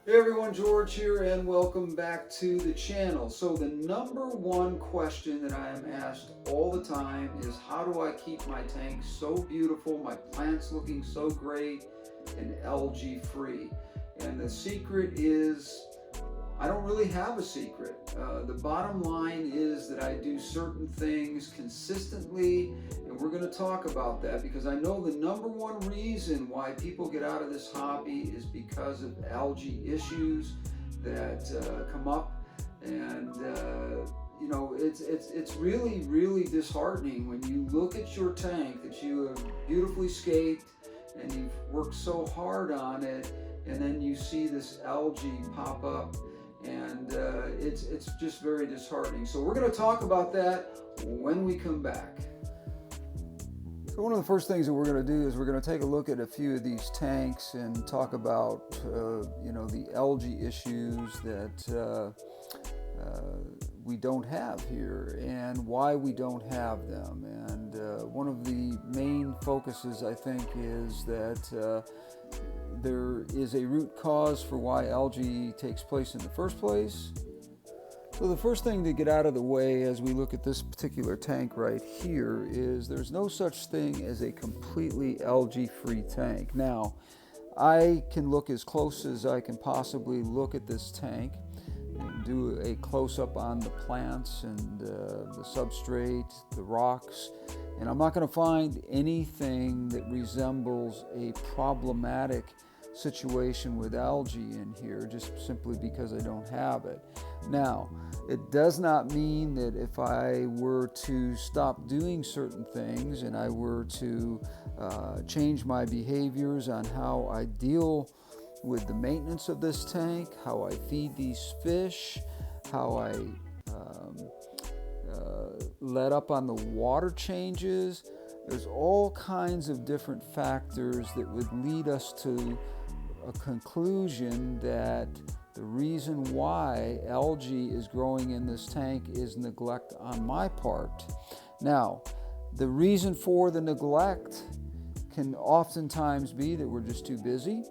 Hey everyone, George here, and welcome back to the channel. So the number one question that I am asked all the time is, how do I keep my tank so beautiful, my plants looking so great, and algae free? And the secret is, I don't really have a secret. The bottom line is that I do certain things consistently, and we're going to talk about that because I know the number one reason why people get out of this hobby is because of algae issues that come up, and it's really disheartening when you look at your tank that you have beautifully scaped and you've worked so hard on it, and then you see this algae pop up, and it's just very disheartening. So we're going to talk about that when we come back. So one of the first things that we're going to do is we're going to take a look at a few of these tanks and talk about the algae issues that we don't have here and why we don't have them. And one of the main focuses, I think, is that there is a root cause for why algae takes place in the first place. So the first thing to get out of the way as we look at this particular tank right here is there's no such thing as a completely algae-free tank. Now, I can look as close as I can possibly look at this tank and do a close-up on the plants and the substrate, the rocks, and I'm not going to find anything that resembles a problematic situation with algae in here, just simply because I don't have it. Now, it does not mean that if I were to stop doing certain things and I were to change my behaviors on how I deal with the maintenance of this tank, how I feed these fish, how I let up on the water changes. There's all kinds of different factors that would lead us to a conclusion that the reason why algae is growing in this tank is neglect on my part. Now, the reason for the neglect can oftentimes be that we're just too busy,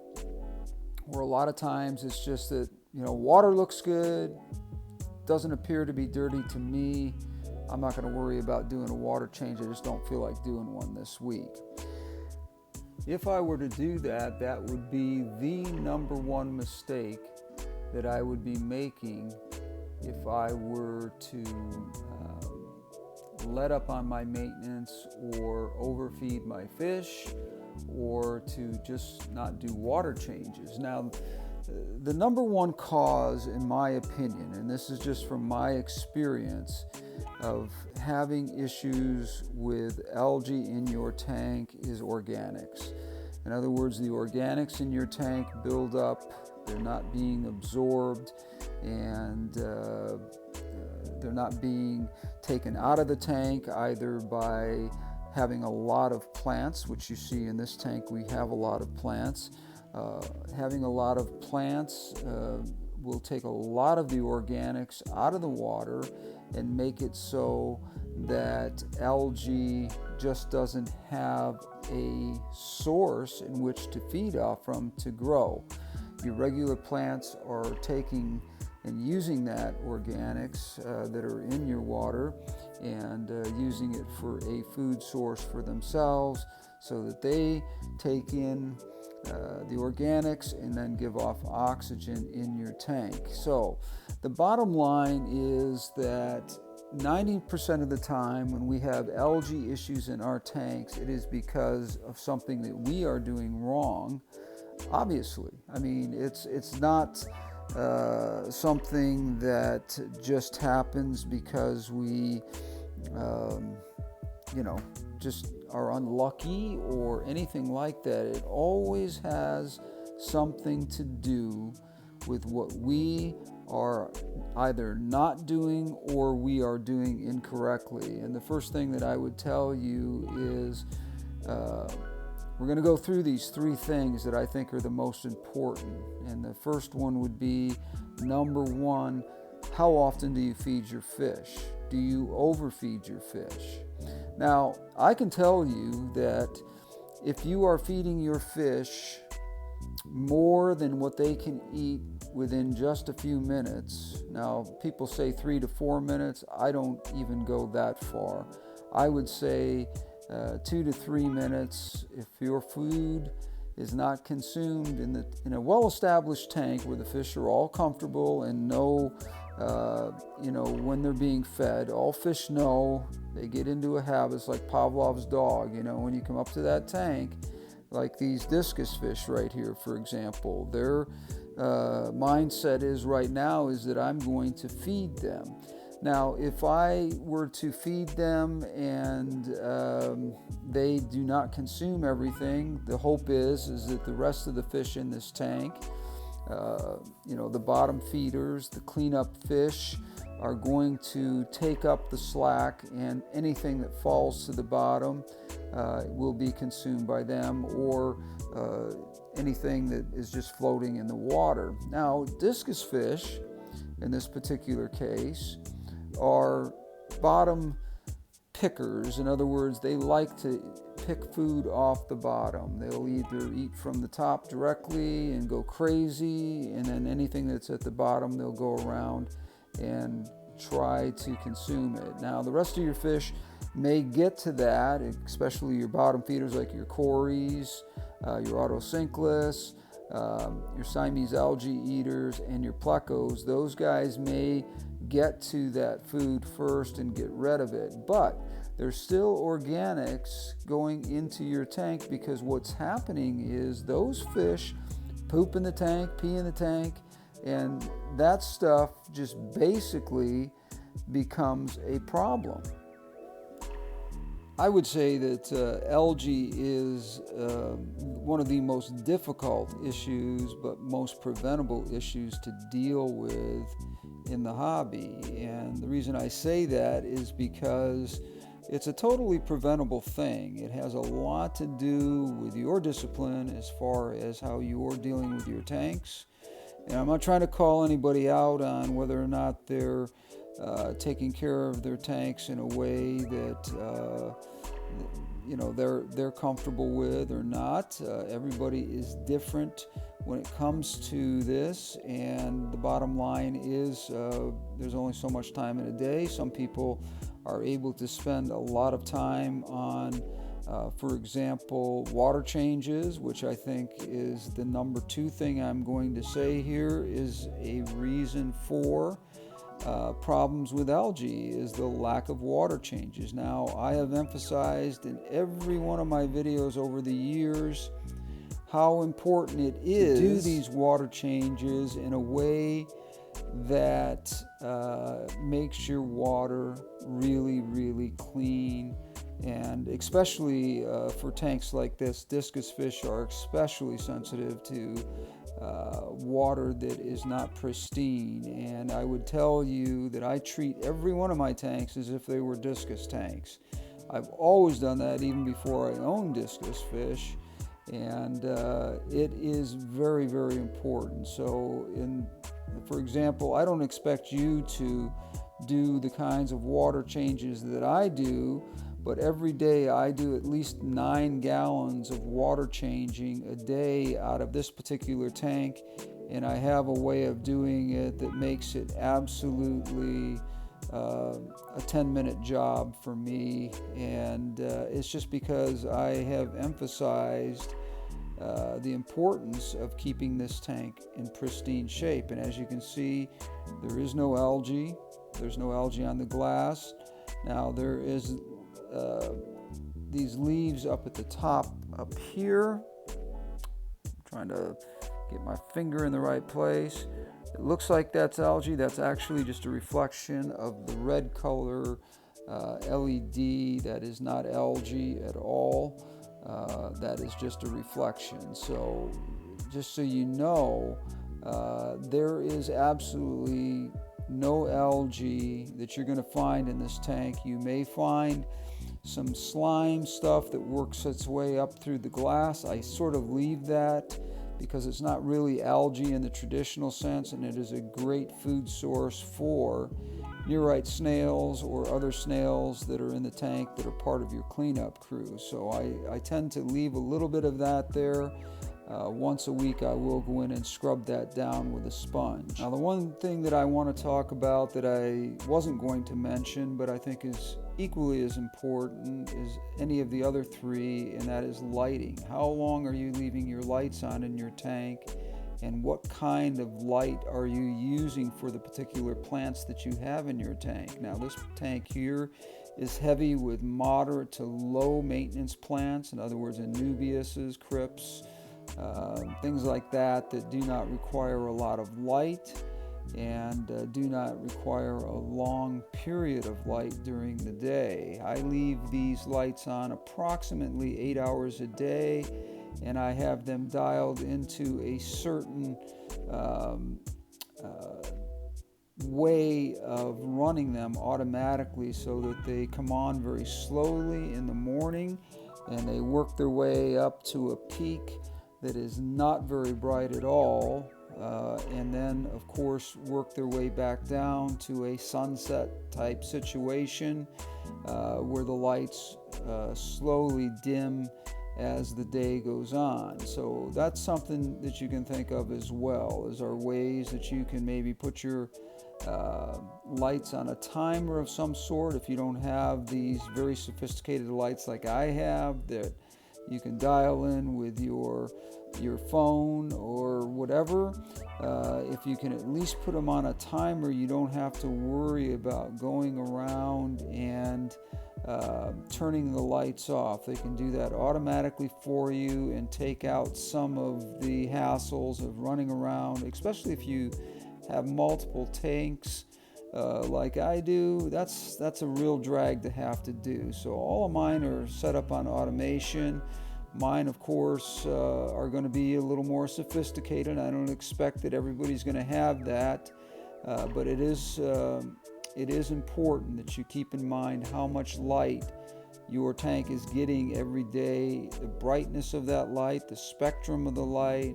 or a lot of times it's just that, water looks good, doesn't appear to be dirty to me. I'm not going to worry about doing a water change. I just don't feel like doing one this week. If I were to do that, that would be the number one mistake that I would be making if I were to let up on my maintenance or overfeed my fish or to just not do water changes. Now, the number one cause, in my opinion, and this is just from my experience of having issues with algae in your tank, is organics. In other words, the organics in your tank build up, they're not being absorbed, and they're not being taken out of the tank either by having a lot of plants, which you see in this tank we have a lot of plants. Having a lot of plants will take a lot of the organics out of the water and make it so that algae just doesn't have a source in which to feed off from to grow. Your regular plants are taking and using that organics that are in your water and using it for a food source for themselves, so that they take in the organics and then give off oxygen in your tank. So the bottom line is that 90% of the time when we have algae issues in our tanks, it is because of something that we are doing wrong. Obviously, I mean, it's not something that just happens because we just are unlucky or anything like that. It always has something to do with what we are either not doing or we are doing incorrectly. And the first thing that I would tell you is we're going to go through these three things that I think are the most important. And the first one would be, number one, how often do you feed your fish? Do you overfeed your fish? Now, I can tell you that if you are feeding your fish more than what they can eat within just a few minutes. Now, people say 3 to 4 minutes. I don't even go that far. I would say 2 to 3 minutes. If your food is not consumed in a well-established tank where the fish are all comfortable and know, when they're being fed, all fish know. They get into a habit. It's like Pavlov's dog. When you come up to that tank, like these discus fish right here, for example, their mindset is right now is that I'm going to feed them. Now, if I were to feed them and they do not consume everything, the hope is that the rest of the fish in this tank, the bottom feeders, the cleanup fish, are going to take up the slack, and anything that falls to the bottom will be consumed by them, or anything that is just floating in the water. Now, discus fish, in this particular case, are bottom pickers. In other words, they like to pick food off the bottom. They'll either eat from the top directly and go crazy, and then anything that's at the bottom, they'll go around and try to consume it. Now, the rest of your fish may get to that, especially your bottom feeders like your cories, your autocinclus, your Siamese algae eaters, and your plecos. Those guys may get to that food first and get rid of it, but there's still organics going into your tank, because what's happening is those fish poop in the tank, pee in the tank, and that stuff just basically becomes a problem. I would say that algae is one of the most difficult issues, but most preventable issues to deal with in the hobby. And the reason I say that is because it's a totally preventable thing. It has a lot to do with your discipline as far as how you're dealing with your tanks. And I'm not trying to call anybody out on whether or not they're taking care of their tanks in a way that they're comfortable with or not. Everybody is different when it comes to this, and the bottom line is there's only so much time in a day. Some people are able to spend a lot of time on for example, water changes, which I think is the number 2 thing I'm going to say here is a reason for problems with algae, is the lack of water changes. Now, I have emphasized in every one of my videos over the years how important it is to do these water changes in a way that makes your water really, really clean. And especially for tanks like this, discus fish are especially sensitive to water that is not pristine. And I would tell you that I treat every one of my tanks as if they were discus tanks. I've always done that even before I owned discus fish. And it is very, very important. So, for example, I don't expect you to do the kinds of water changes that I do, but every day I do at least 9 gallons of water changing a day out of this particular tank, and I have a way of doing it that makes it absolutely a 10-minute job for me, and it's just because I have emphasized the importance of keeping this tank in pristine shape. And as you can see, there is no algae. There's no algae on the glass. Now there is these leaves up at the top up here. I'm trying to get my finger in the right place. It looks like that's algae. That's actually just a reflection of the red color LED. That is not algae at all. That is just a reflection. So just so you know, there is absolutely no algae that you're going to find in this tank. You may find some slime stuff that works its way up through the glass. I sort of leave that because it's not really algae in the traditional sense, and it is a great food source for nearite snails or other snails that are in the tank that are part of your cleanup crew. So I tend to leave a little bit of that there, Once a week I will go in and scrub that down with a sponge. Now the one thing that I want to talk about that I wasn't going to mention but I think is equally as important as any of the other three, and that is lighting. How long are you leaving your lights on in your tank, and what kind of light are you using for the particular plants that you have in your tank? Now this tank here is heavy with moderate to low maintenance plants, in other words anubiases, crypts, things like that do not require a lot of light and do not require a long period of light during the day. I leave these lights on approximately 8 hours a day, and I have them dialed into a certain way of running them automatically so that they come on very slowly in the morning and they work their way up to a peak that is not very bright at all, and then of course work their way back down to a sunset type situation where the lights slowly dim as the day goes on. So that's something that you can think of as well, as are ways that you can maybe put your lights on a timer of some sort. If you don't have these very sophisticated lights like I have, that you can dial in with your phone or whatever. If you can at least put them on a timer, you don't have to worry about going around and turning the lights off. They can do that automatically for you and take out some of the hassles of running around, especially if you have multiple tanks like I do. That's a real drag to have to do. So all of mine are set up on automation. Mine, of course, are going to be a little more sophisticated. I don't expect that everybody's going to have that, but it is important that you keep in mind how much light your tank is getting every day, the brightness of that light, the spectrum of the light.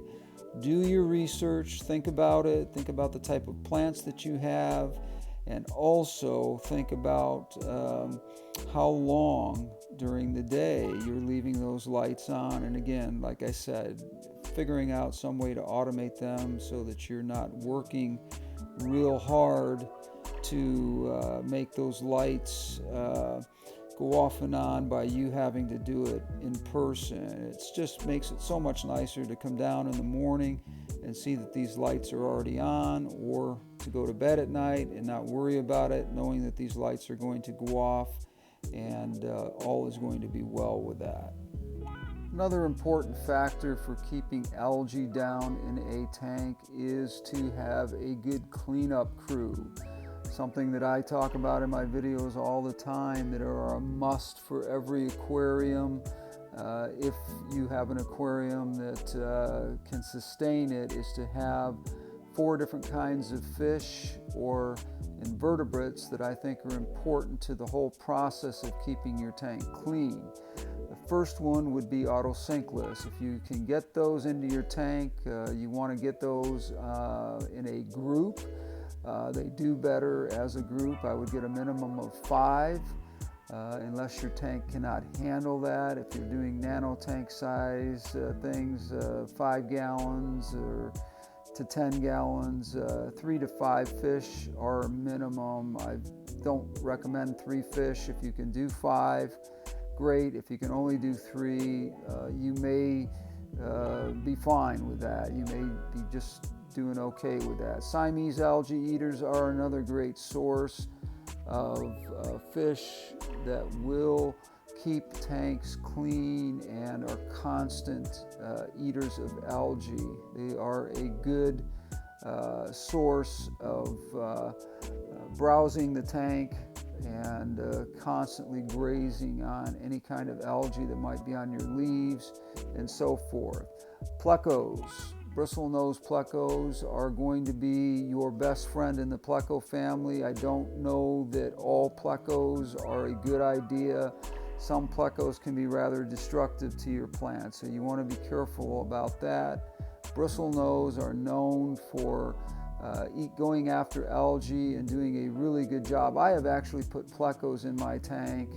Do your research, think about it, think about the type of plants that you have, and also think about how long during the day you're leaving those lights on. And again, like I said, figuring out some way to automate them so that you're not working real hard to make those lights go off and on by you having to do it in person. It just makes it so much nicer to come down in the morning and see that these lights are already on, or to go to bed at night and not worry about it, knowing that these lights are going to go off and all is going to be well with that. Another important factor for keeping algae down in a tank is to have a good cleanup crew. Something that I talk about in my videos all the time that are a must for every aquarium. If you have an aquarium that can sustain it, is to have 4 different kinds of fish or invertebrates that I think are important to the whole process of keeping your tank clean. The first one would be autosynclus. If you can get those into your tank, you want to get those in a group. They do better as a group. I would get a minimum of 5, unless your tank cannot handle that. If you're doing nano tank size things, 5 gallons or to 10 gallons, 3 to 5 fish are minimum. I don't recommend 3 fish. If you can do 5, great. If you can only do 3, you may be fine with that. You may be just doing okay with that. Siamese algae eaters are another great source of fish that will keep tanks clean and are constant eaters of algae. They are a good source of browsing the tank and constantly grazing on any kind of algae that might be on your leaves and so forth. Plecos. Bristlenose plecos are going to be your best friend in the pleco family. I don't know that all plecos are a good idea. Some plecos can be rather destructive to your plants, so you want to be careful about that. Bristlenose are known for going after algae and doing a really good job. I have actually put plecos in my tank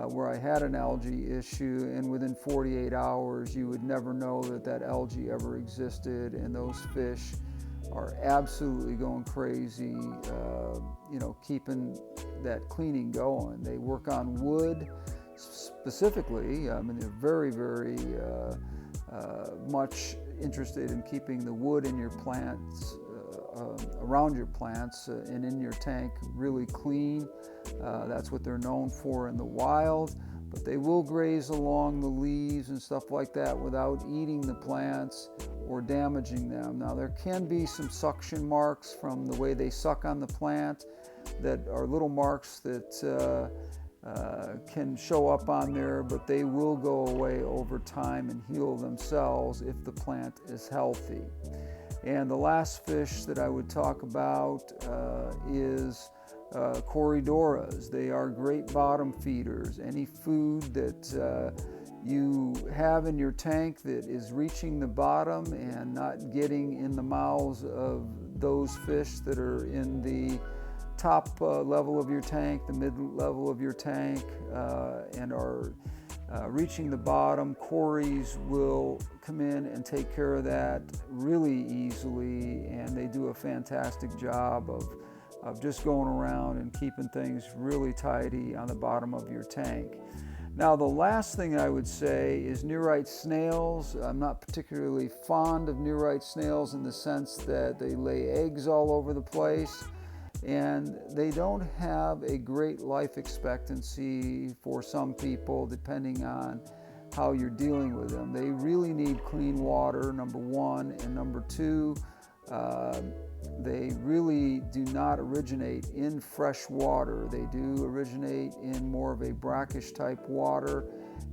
where I had an algae issue, and within 48 hours you would never know that that algae ever existed, and those fish are absolutely going crazy, keeping that cleaning going. They work on wood specifically. I mean, they're very, very much interested in keeping the wood in your plants, around your plants and in your tank really clean. That's what they're known for in the wild, but they will graze along the leaves and stuff like that without eating the plants or damaging them. Now, there can be some suction marks from the way they suck on the plant that are little marks that can show up on there, but they will go away over time and heal themselves if the plant is healthy. And the last fish that I would talk about is Corydoras. They are great bottom feeders. Any food that you have in your tank that is reaching the bottom and not getting in the mouths of those fish that are in the top level of your tank, the mid level of your tank, and are reaching the bottom, Corys will come in and take care of that really easily, and they do a fantastic job of just going around and keeping things really tidy on the bottom of your tank. Now, the last thing I would say is nearite snails. I'm not particularly fond of nearite snails in the sense that they lay eggs all over the place, and they don't have a great life expectancy for some people, depending on how you're dealing with them. They really need clean water, number one, and number two, they really do not originate in fresh water. They do originate in more of a brackish type water,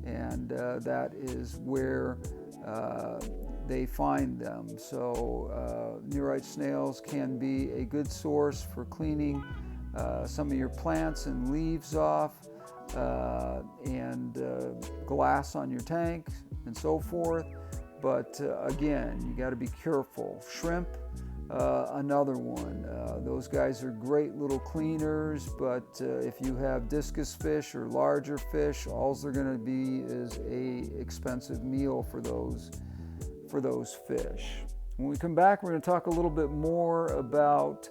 and that is where they find them. So nearite snails can be a good source for cleaning some of your plants and leaves off, and glass on your tank and so forth. But again, you got to be careful. Shrimp, another one. Those guys are great little cleaners, but if you have discus fish or larger fish, all they're going to be is a expensive meal for those fish. When we come back, we're going to talk a little bit more about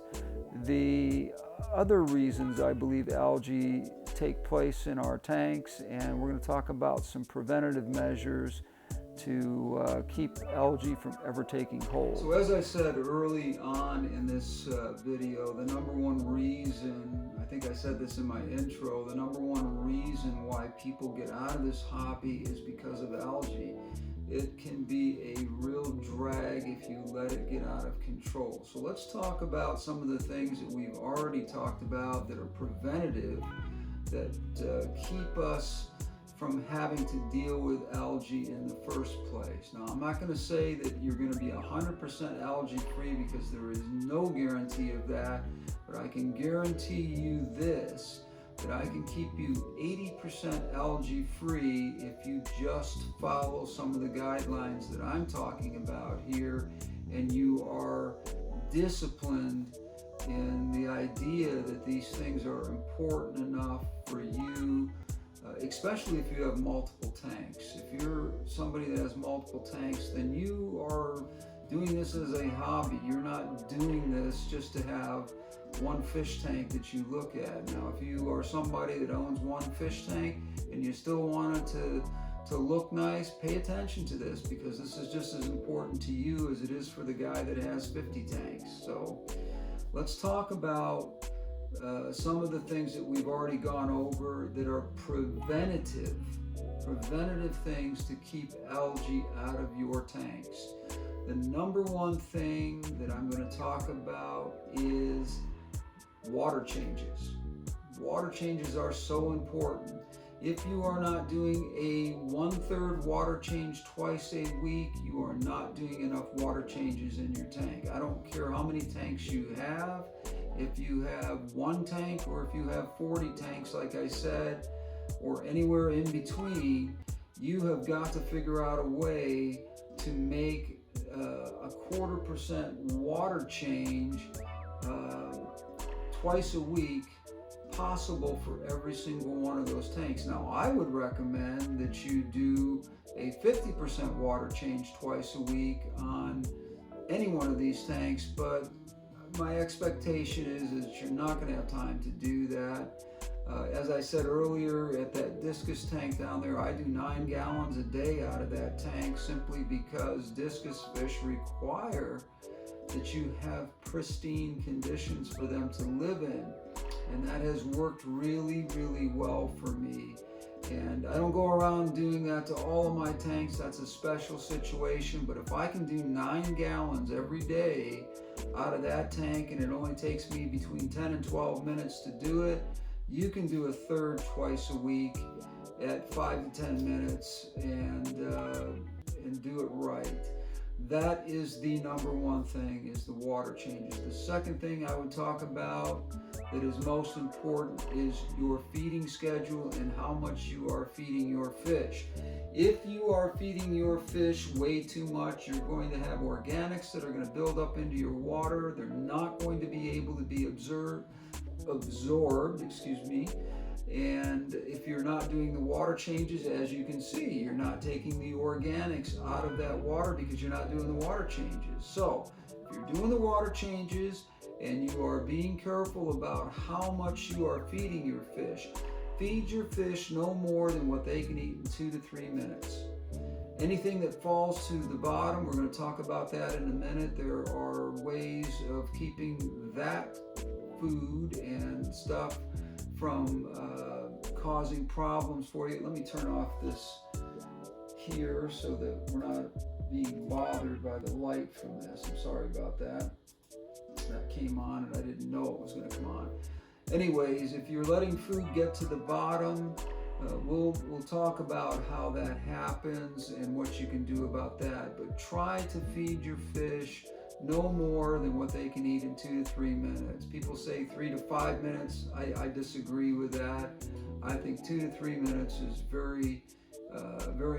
the other reasons I believe algae take place in our tanks, and we're going to talk about some preventative measures to keep algae from ever taking hold. So as I said early on in this video, the number one reason, I think I said this in my intro, the number one reason why people get out of this hobby is because of algae. It can be a real drag if you let it get out of control. So let's talk about some of the things that we've already talked about that are preventative, that keep us from having to deal with algae in the first place. Now, I'm not going to say that you're going to be 100% algae free, because there is no guarantee of that, but I can guarantee you this, that I can keep you 80% algae free if you just follow some of the guidelines that I'm talking about here, and you are disciplined in the idea that these things are important enough for you, especially if you have multiple tanks. If you're somebody that has multiple tanks, then you are doing this as a hobby. You're not doing this just to have one fish tank that you look at. Now, if you are somebody that owns one fish tank and you still want it to look nice, pay attention to this, because this is just as important to you as it is for the guy that has 50 tanks. So let's talk about some of the things that we've already gone over that are preventative things to keep algae out of your tanks. The number one thing that I'm going to talk about is water changes. Water changes are so important. If you are not doing a 1/3 water change twice a week, you are not doing enough water changes in your tank. I don't care how many tanks you have. If you have one tank, or if you have 40 tanks, like I said, or anywhere in between, you have got to figure out a way to make a 1/4% water change twice a week possible for every single one of those tanks. Now, I would recommend that you do a 50% water change twice a week on any one of these tanks, but my expectation is that you're not going to have time to do that. As I said earlier, at that discus tank down there, I do 9 gallons a day out of that tank simply because discus fish require that you have pristine conditions for them to live in. And that has worked really, really well for me. And I don't go around doing that to all of my tanks. That's a special situation. But if I can do 9 gallons every day out of that tank, and it only takes me between 10 and 12 minutes to do it, you can do a third twice a week at 5 to 10 minutes and do it right. That is the number one thing, is the water changes. The second thing I would talk about that is most important is your feeding schedule and how much you are feeding your fish. If you are feeding your fish way too much, you're going to have organics that are going to build up into your water. They're not going to be able to be absorbed, and if you're not doing the water changes, as you can see, you're not taking the organics out of that water because you're not doing the water changes. So if you're doing the water changes and you are being careful about how much you are feeding your fish, feed your fish no more than what they can eat in 2 to 3 minutes. Anything that falls to the bottom, we're going to talk about that in a minute. There are ways of keeping that food and stuff from causing problems for you. Let me turn off this here so that we're not being bothered by the light from this. I'm sorry about that. That came on and I didn't know it was going to come on. Anyways, if you're letting food get to the bottom, we'll talk about how that happens and what you can do about that. But try to feed your fish no more than what they can eat in 2 to 3 minutes. People say 3 to 5 minutes. I disagree with that. I think 2 to 3 minutes is very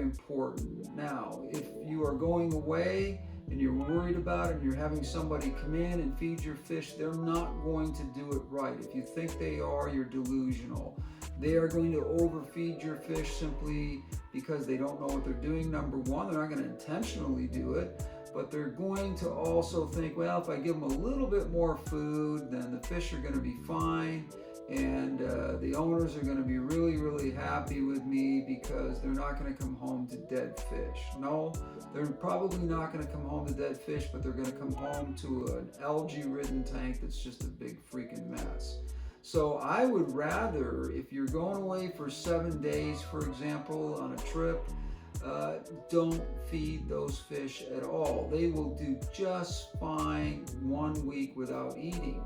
important. Now, if you are going away and you're worried about it and you're having somebody come in and feed your fish, they're not going to do it right. If you think they are, you're delusional. They are going to overfeed your fish simply because they don't know what they're doing. Number one, they're not going to intentionally do it, but they're going to also think, well, if I give them a little bit more food, then the fish are going to be fine, and the owners are going to be really, really happy with me because they're not going to come home to dead fish. No, they're probably not going to come home to dead fish, but they're going to come home to an algae-ridden tank that's just a big freaking mess. So I would rather, if you're going away for 7 days, for example, on a trip, don't feed those fish at all. They will do just fine 1 week without eating.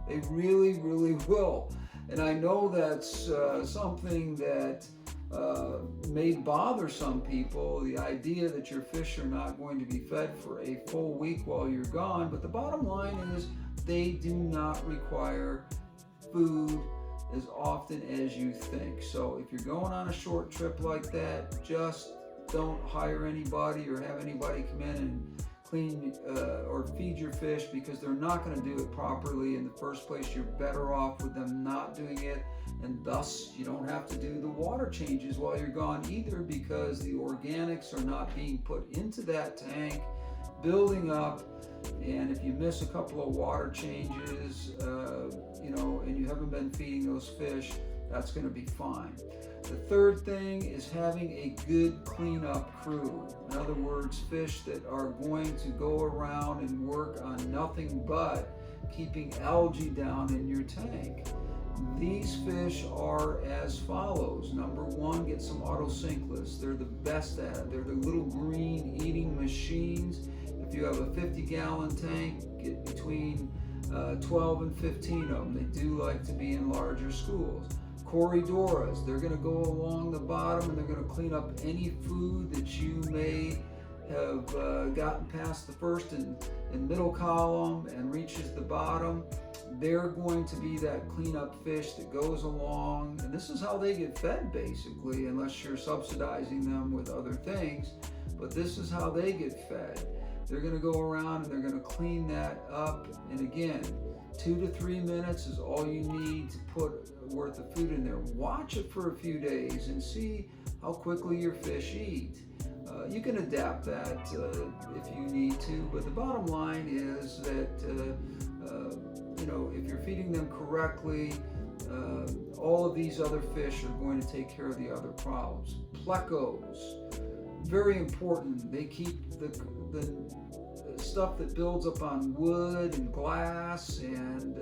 They really, really will. And I know that's something that may bother some people, the idea that your fish are not going to be fed for a full week while you're gone. But the bottom line is they do not require food as often as you think. So if you're going on a short trip like that, just don't hire anybody or have anybody come in and clean or feed your fish, because they're not going to do it properly in the first place. You're better off with them not doing it, and thus you don't have to do the water changes while you're gone either, because the organics are not being put into that tank, building up. And if you miss a couple of water changes, and you haven't been feeding those fish, that's going to be fine. The third thing is having a good cleanup crew. In other words, fish that are going to go around and work on nothing but keeping algae down in your tank. These fish are as follows. Number one, get some autocinclus. They're the best at it. They're the little green eating machines. If you have a 50-gallon tank, get between 12 and 15 of them. They do like to be in larger schools. Corridoras, they're going to go along the bottom and they're going to clean up any food that you may have gotten past the first and middle column and reaches the bottom. They're going to be that cleanup fish that goes along, and this is how they get fed basically, unless you're subsidizing them with other things, but this is how they get fed. they're going to go around and they're going to clean that up. And again, 2 to 3 minutes is all you need to put worth of food in there. Watch it for a few days and see how quickly your fish eat. You can adapt that if you need to, but the bottom line is that if you're feeding them correctly, all of these other fish are going to take care of the other problems. Plecos, very important. They keep the stuff that builds up on wood and glass and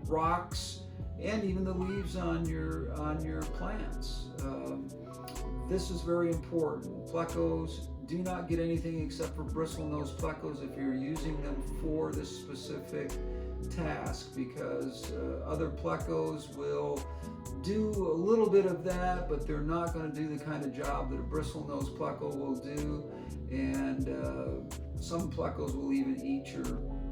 rocks, and even the leaves on your plants. This is very important. Plecos, do not get anything except for bristlenose plecos if you're using them for this specific task, because other plecos will do a little bit of that, but they're not going to do the kind of job that a bristlenose pleco will do, and some plecos will even eat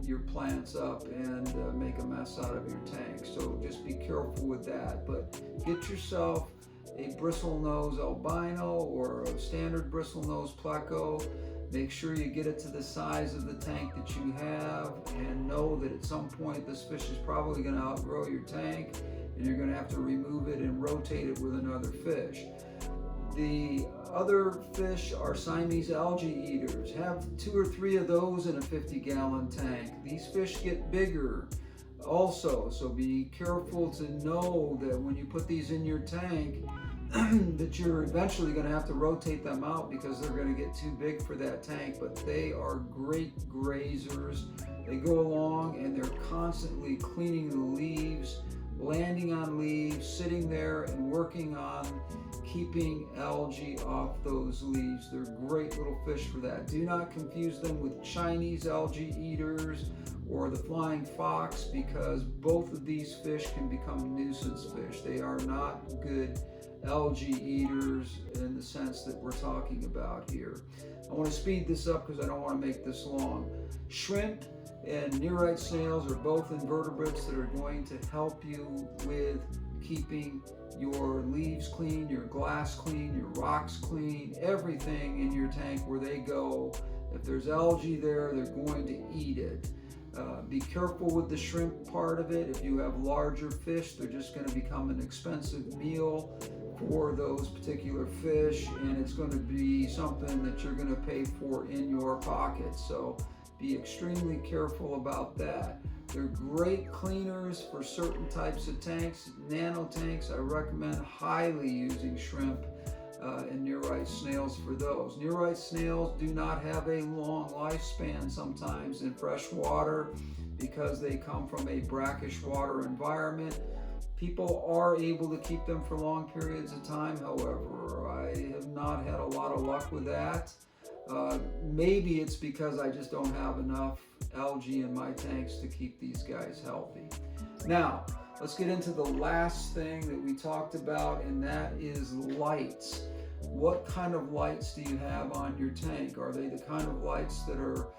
your plants up and make a mess out of your tank. So just be careful with that. But get yourself a bristlenose albino or a standard bristlenose pleco. Make sure you get it to the size of the tank that you have, and know that at some point this fish is probably going to outgrow your tank and you're going to have to remove it and rotate it with another fish. The other fish are Siamese algae eaters. Have 2 or 3 of those in a 50-gallon tank. These fish get bigger also, so be careful to know that when you put these in your tank that you're eventually going to have to rotate them out because they're going to get too big for that tank. But they are great grazers. They go along and they're constantly cleaning the leaves, landing on leaves, sitting there and working on keeping algae off those leaves. They're great little fish for that. Do not confuse them with Chinese algae eaters or the flying fox, because both of these fish can become nuisance fish. They are not good algae eaters in the sense that we're talking about here. I want to speed this up because I don't want to make this long. Shrimp and nearite snails are both invertebrates that are going to help you with keeping your leaves clean, your glass clean, your rocks clean, everything in your tank where they go. If there's algae there, they're going to eat it. Be careful with the shrimp part of it. If you have larger fish, they're just going to become an expensive meal for those particular fish, and it's going to be something that you're going to pay for in your pocket. So be extremely careful about that. They're great cleaners for certain types of tanks. Nano tanks, I recommend highly using shrimp and nearite snails for those. Nearite snails do not have a long lifespan sometimes in fresh water because they come from a brackish water environment. People are able to keep them for long periods of time, however. I have not had a lot of luck with that. Maybe it's because I just don't have enough algae in my tanks to keep these guys healthy. Now, let's get into the last thing that we talked about, and that is lights. What kind of lights do you have on your tank? Are they the kind of lights that are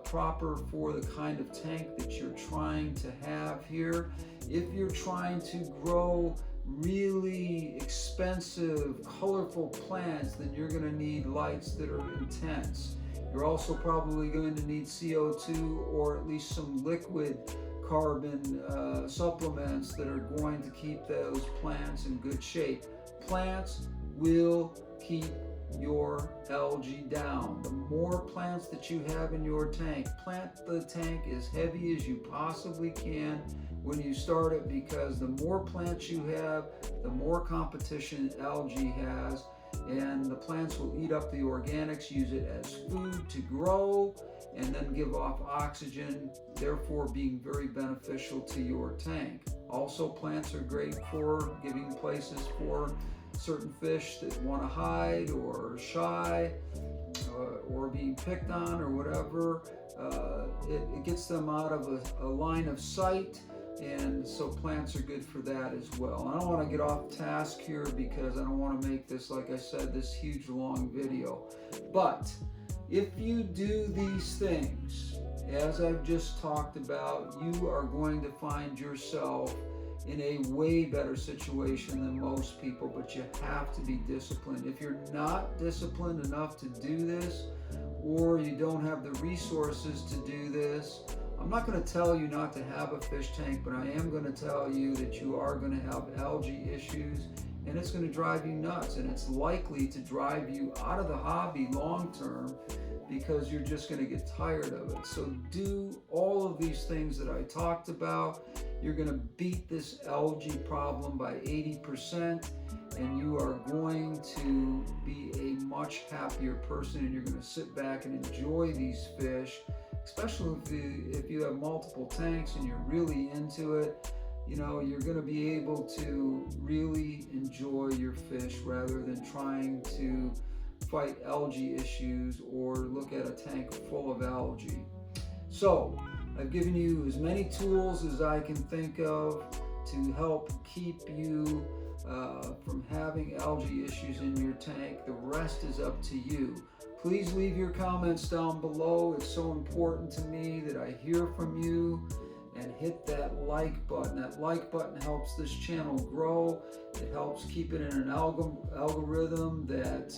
proper for the kind of tank that you're trying to have here? If you're trying to grow really expensive, colorful plants, then you're going to need lights that are intense. You're also probably going to need CO2 or at least some liquid carbon supplements that are going to keep those plants in good shape. Plants will keep your algae down. The more plants that you have in your tank, plant the tank as heavy as you possibly can when you start it, because the more plants you have, the more competition algae has, and the plants will eat up the organics, use it as food to grow, and then give off oxygen, therefore being very beneficial to your tank. Also, plants are great for giving places for certain fish that want to hide or are shy or being picked on or whatever. It gets them out of a line of sight, and so plants are good for that as well. I don't want to get off task here because I don't want to make this, like I said, this huge long video. But if you do these things, as I've just talked about, you are going to find yourself in a way better situation than most people, but you have to be disciplined. If you're not disciplined enough to do this, or you don't have the resources to do this, I'm not going to tell you not to have a fish tank, but I am going to tell you that you are going to have algae issues, and it's going to drive you nuts, and it's likely to drive you out of the hobby long term because you're just going to get tired of it. So do all of these things that I talked about. You're going to beat this algae problem by 80%, and you are going to be a much happier person, and you're going to sit back and enjoy these fish, especially if you have multiple tanks and you're really into it. You know, you're going to be able to really enjoy your fish rather than trying to fight algae issues or look at a tank full of algae. So I've given you as many tools as I can think of to help keep you from having algae issues in your tank. The rest is up to you. Please leave your comments down below. It's so important to me that I hear from you. And hit that like button. That like button helps this channel grow. It helps keep it in an algorithm that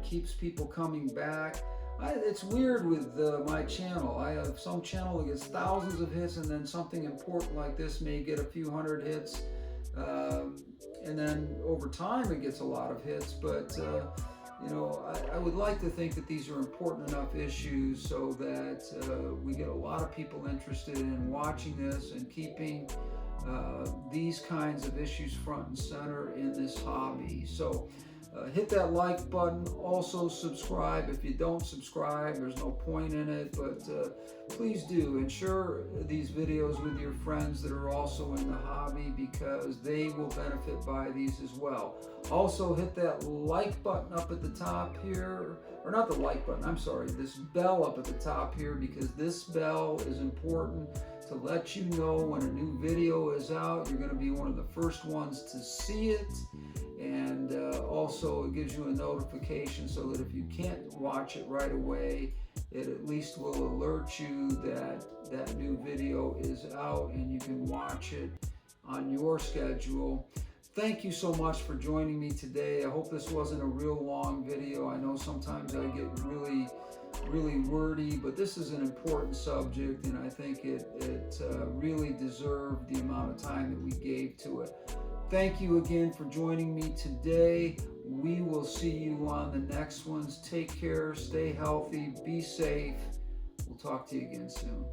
keeps people coming back. It's weird with my channel. I have some channel that gets thousands of hits, and then something important like this may get a few hundred hits. And then over time it gets a lot of hits, but you know, I would like to think that these are important enough issues so that we get a lot of people interested in watching this and keeping these kinds of issues front and center in this hobby. So hit that like button. Also subscribe. If you don't subscribe, there's no point in it, but please do. And share these videos with your friends that are also in the hobby, because they will benefit by these as well. Also hit that like button up at the top here, or not the like button, I'm sorry, this bell up at the top here, because this bell is important to let you know when a new video is out. You're going to be one of the first ones to see it. And also it gives you a notification so that if you can't watch it right away, it at least will alert you that that new video is out and you can watch it on your schedule. Thank you so much for joining me today. I hope this wasn't a real long video. I know sometimes I get really wordy, but this is an important subject, and I think it really deserved the amount of time that we gave to it. Thank you again for joining me today. We will see you on the next ones. Take care, stay healthy, be safe. We'll talk to you again soon.